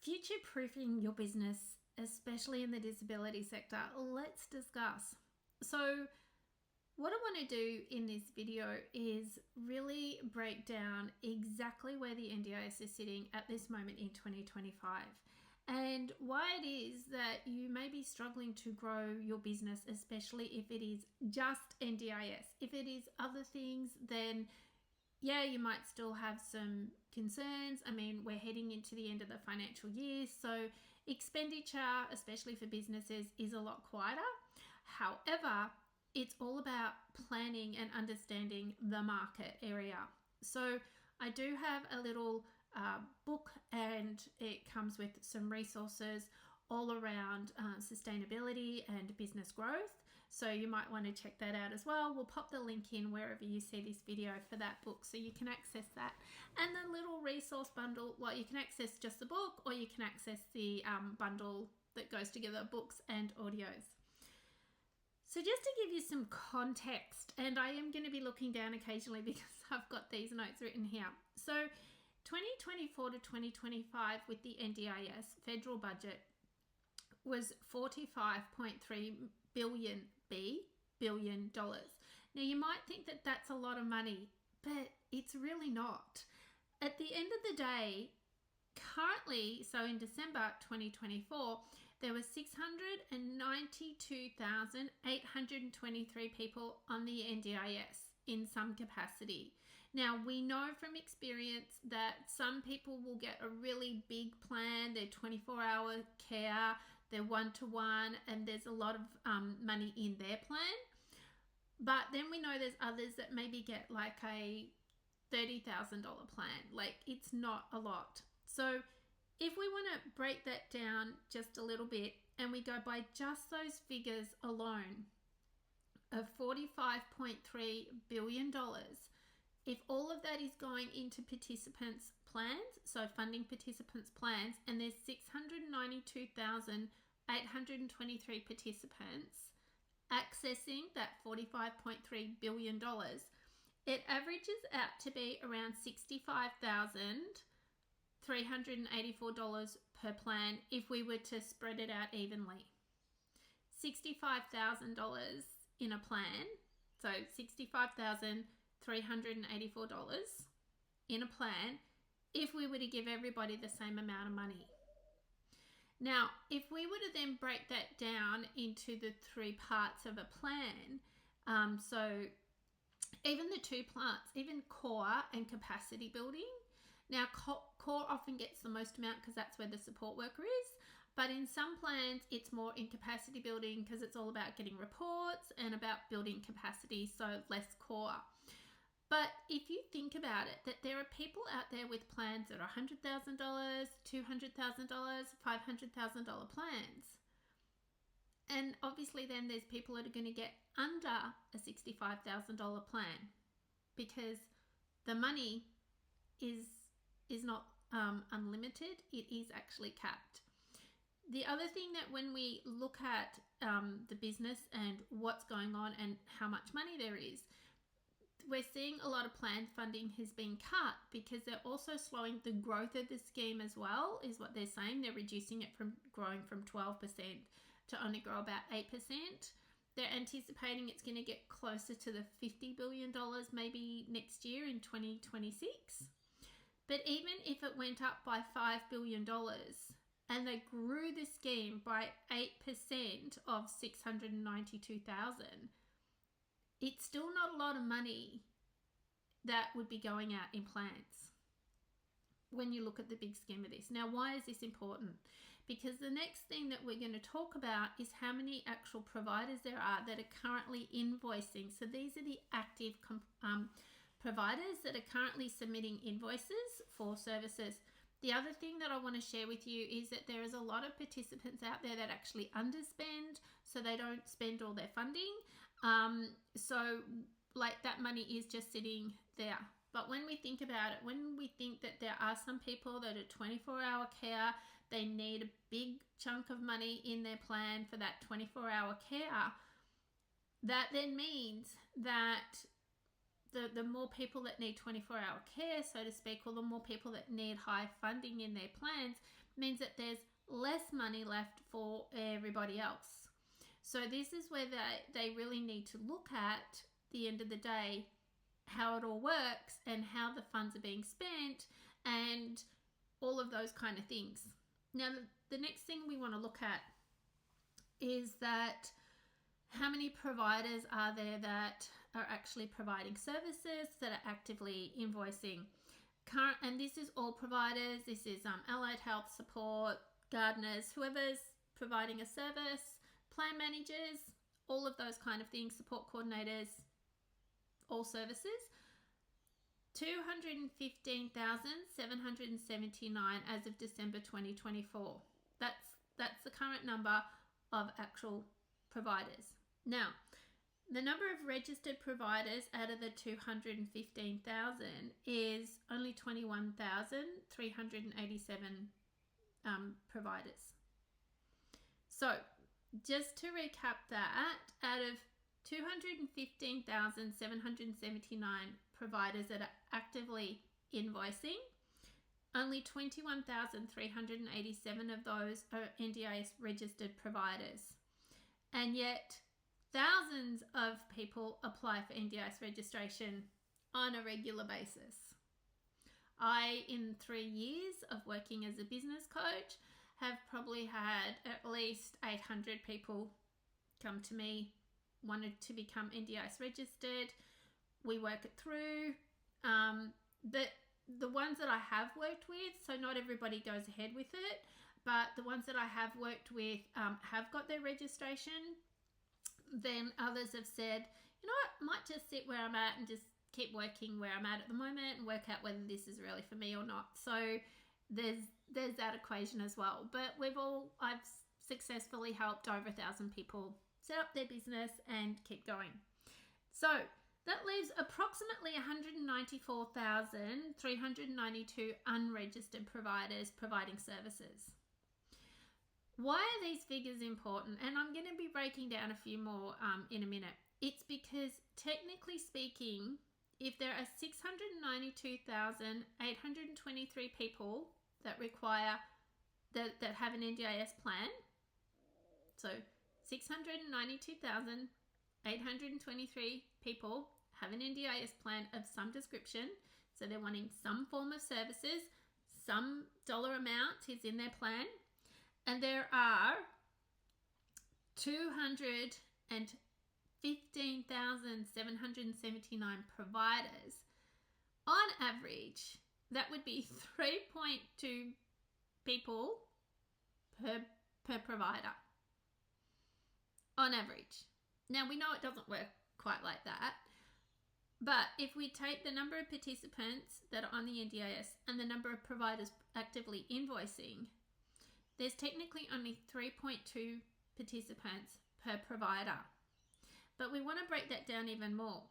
Future-proofing your business, especially in the disability sector, let's discuss. So what I want to do in this video is really break down exactly where the NDIS is sitting at this moment in 2025 and why it is that you may be struggling to grow your business, especially if it is just NDIS. If it is other things, then yeah, you might still have some concerns. I mean, we're heading into the end of the financial year, so expenditure, especially for businesses, is a lot quieter. However, it's all about planning and understanding the market area. So I do have a little book, and it comes with some resources all around sustainability and business growth. So you might want to check that out as well. We'll pop the link in wherever you see this video for that book so you can access that. And the little resource bundle, well, you can access just the book or you can access the bundle that goes together, books and audios. So just to give you some context, and I am going to be looking down occasionally because I've got these notes written here. So 2024 to 2025 with the NDIS federal budget was $45.3 billion dollars. Now you might think that that's a lot of money, but it's really not. At the end of the day, currently, so in December 2024, there were 692,823 people on the NDIS in some capacity. Now, we know from experience that some people will get a really big plan, their 24-hour care, their one-to-one, and there's a lot of money in their plan. But then we know there's others that maybe get like a $30,000 plan. Like, it's not a lot. So if we want to break that down just a little bit and we go by just those figures alone of $45.3 billion, if all of that is going into participants' plans, so funding participants' plans, and there's 692,823 participants accessing that $45.3 billion, it averages out to be around $65,384 per plan if we were to spread it out evenly. $65,000 in a plan, so $65,384 in a plan if we were to give everybody the same amount of money. Now, if we were to then break that down into the three parts of a plan, so even the two parts, even core and capacity building. Now, core often gets the most amount because that's where the support worker is. But in some plans, it's more in capacity building because it's all about getting reports and about building capacity, so less core. But if you think about it, that there are people out there with plans that are $100,000, $200,000, $500,000 plans. And obviously then there's people that are going to get under a $65,000 plan because the money is not unlimited. It is actually capped. The other thing that when we look at the business and what's going on and how much money there is, we're seeing a lot of plan funding has been cut because they're also slowing the growth of the scheme as well, is what they're saying. They're reducing it from growing from 12% to only grow about 8%. They're anticipating it's going to get closer to the $50 billion maybe next year in 2026. But even if it went up by $5 billion and they grew the scheme by 8% of 692,000, it's still not a lot of money that would be going out in plans when you look at the big scheme of this. Now, why is this important? Because the next thing that we're going to talk about is how many actual providers there are that are currently invoicing. So these are the active providers that are currently submitting invoices for services. The other thing that I want to share with you is that there is a lot of participants out there that actually underspend, so they don't spend all their funding. So like that money is just sitting there. But when we think about it, when we think that there are some people that are 24-hour care, they need a big chunk of money in their plan for that 24-hour care, that then means that the more people that need 24-hour care, so to speak, or the more people that need high funding in their plans, means that there's less money left for everybody else. So this is where they really need to look at the end of the day how it all works and how the funds are being spent and all of those kind of things. Now, the next thing we want to look at is that how many providers are there that are actually providing services, that are actively invoicing. And this is all providers. This is allied health support, gardeners, whoever's providing a service, plan managers, all of those kind of things, support coordinators, all services. 215,779 as of December 2024. That's the current number of actual providers. Now, the number of registered providers out of the 215,000 is only 21,387 providers. So, just to recap that, out of 215,779 providers that are actively invoicing, only 21,387 of those are NDIS registered providers. And yet, thousands of people apply for NDIS registration on a regular basis. I, in 3 years of working as a business coach, have probably had at least 800 people come to me, wanted to become NDIS registered. We work it through. The ones that I have worked with, so not everybody goes ahead with it, but the ones that I have worked with have got their registration. Then others have said, you know what, might just sit where I'm at and just keep working where I'm at the moment and work out whether this is really for me or not. So there's that equation as well. But I've successfully helped over 1,000 people set up their business and keep going. So that leaves approximately 194,392 unregistered providers providing services. Why are these figures important? And I'm going to be breaking down a few more in a minute. It's because technically speaking, if there are 692,823 people that have an NDIS plan, so 692,823 people have an NDIS plan of some description, so they're wanting some form of services, some dollar amount is in their plan, and there are 215,779 providers. On average, that would be 3.2 people per provider. On average. Now, we know it doesn't work quite like that, but if we take the number of participants that are on the NDIS and the number of providers actively invoicing, there's technically only 3.2 participants per provider. But we want to break that down even more.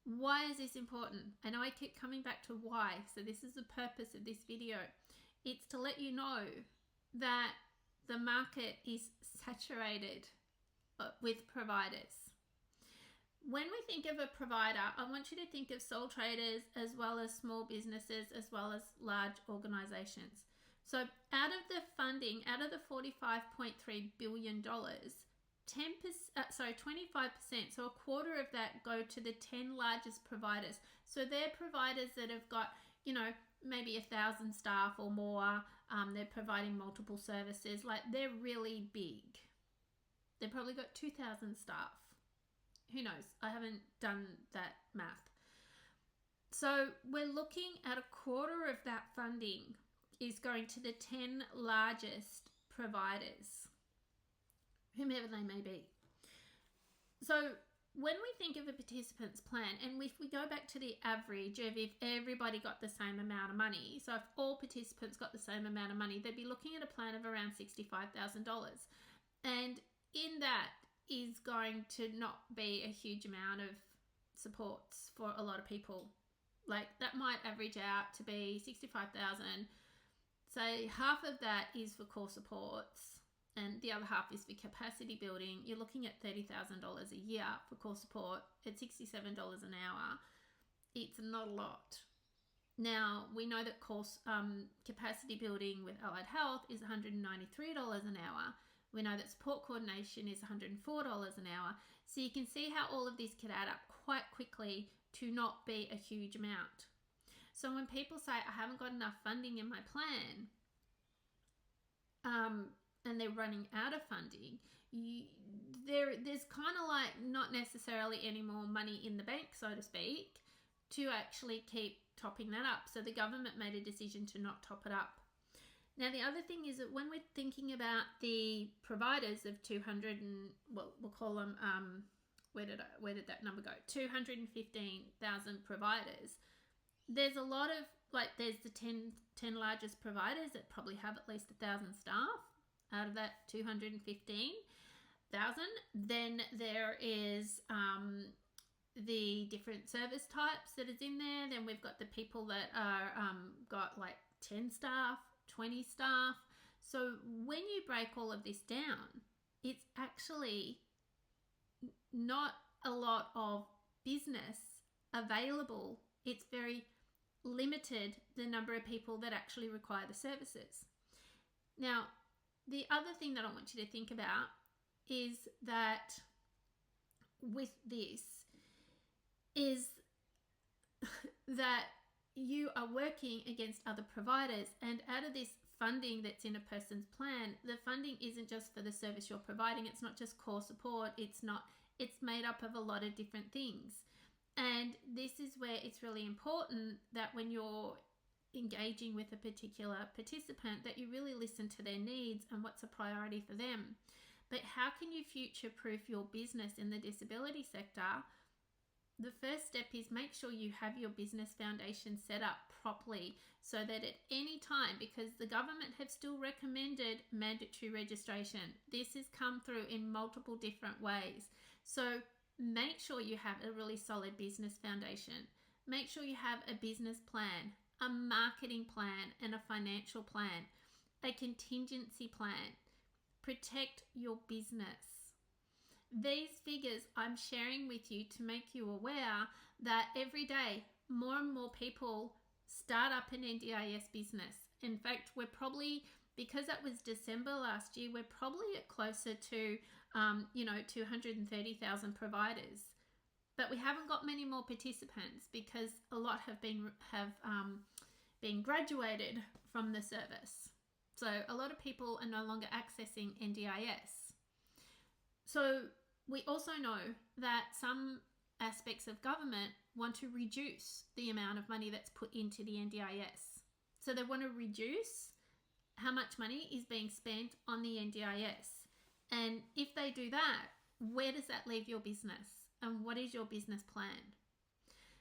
Why is this important? I know I keep coming back to why, so this is the purpose of this video. It's to let you know that the market is saturated with providers. When we think of a provider, I want you to think of sole traders as well as small businesses as well as large organizations. So out of the funding, out of the $45.3 billion, 25%, so a quarter of that go to the 10 largest providers. So they're providers that have got, maybe 1,000 staff or more. They're providing multiple services. Like, they're really big. They've probably got 2,000 staff. Who knows? I haven't done that math. So we're looking at a quarter of that funding is going to the 10 largest providers, whomever they may be. So when we think of a participant's plan, and if we go back to the average of if everybody got the same amount of money, so if all participants got the same amount of money, they'd be looking at a plan of around $65,000. And in that is going to not be a huge amount of supports for a lot of people. Like, that might average out to be $65,000. Say half of that is for core supports and the other half is for capacity building. You're looking at $30,000 a year for core support at $67 an hour. It's not a lot. Now, we know that course capacity building with allied health is $193 an hour. We know that support coordination is $104 an hour. So you can see how all of this could add up quite quickly to not be a huge amount. So when people say, I haven't got enough funding in my plan, and they're running out of funding, there's kind of like not necessarily any more money in the bank, so to speak, to actually keep topping that up. So the government made a decision to not top it up. Now, the other thing is that when we're thinking about the providers of 200 and, well, we'll call them, where did that number go? 215,000 providers. There's a lot of, like, there's the 10 largest providers that probably have at least 1,000 staff out of that 215,000. Then there is the different service types that is in there. Then we've got the people that are got like 10 staff, 20 staff. So when you break all of this down, it's actually not a lot of business available. It's very limited, the number of people that actually require the services. Now, the other thing that I want you to think about is that with this is that you are working against other providers, and out of this funding that's in a person's plan, the funding isn't just for the service you're providing. It's not just core support. It's made up of a lot of different things. And this is where it's really important that when you're engaging with a particular participant, that you really listen to their needs and what's a priority for them. But how can you future-proof your business in the disability sector? The first step is make sure you have your business foundation set up properly, so that at any time, because the government have still recommended mandatory registration, this has come through in multiple different ways. So make sure you have a really solid business foundation. Make sure you have a business plan, a marketing plan, and a financial plan, a contingency plan. Protect your business. These figures I'm sharing with you to make you aware that every day more and more people start up an NDIS business. In fact, we're probably, because that was December last year, we're probably at closer to 230,000 providers. But we haven't got many more participants because a lot have been graduated from the service. So a lot of people are no longer accessing NDIS. So we also know that some aspects of government want to reduce the amount of money that's put into the NDIS. So they want to reduce how much money is being spent on the NDIS. And if they do that, where does that leave your business? And what is your business plan?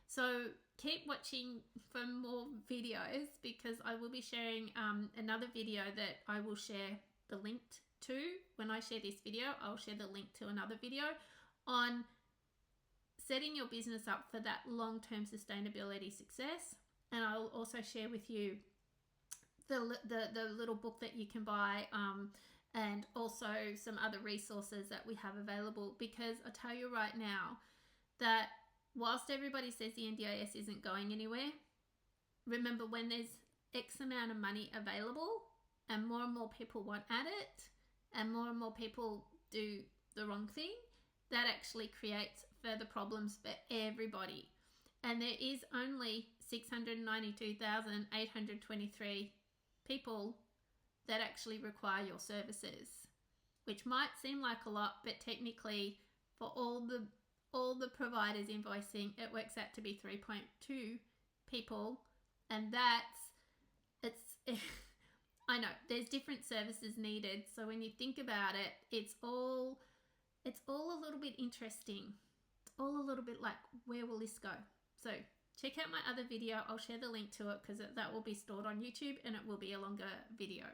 So keep watching for more videos, because I will be sharing another video that I will share the link to. When I share this video, I'll share the link to another video on setting your business up for that long-term sustainability success. And I'll also share with you the little book that you can buy, and also some other resources that we have available, because I tell you right now that whilst everybody says the NDIS isn't going anywhere, remember, when there's X amount of money available and more people want at it and more people do the wrong thing, that actually creates further problems for everybody. And there is only 692,823 people that actually require your services, which might seem like a lot, but technically for all the providers invoicing, it works out to be 3.2 people. And it's I know there's different services needed, so when you think about it, it's all a little bit interesting. It's all a little bit like, where will this go? So check out my other video. I'll share the link to it because that will be stored on YouTube and it will be a longer video.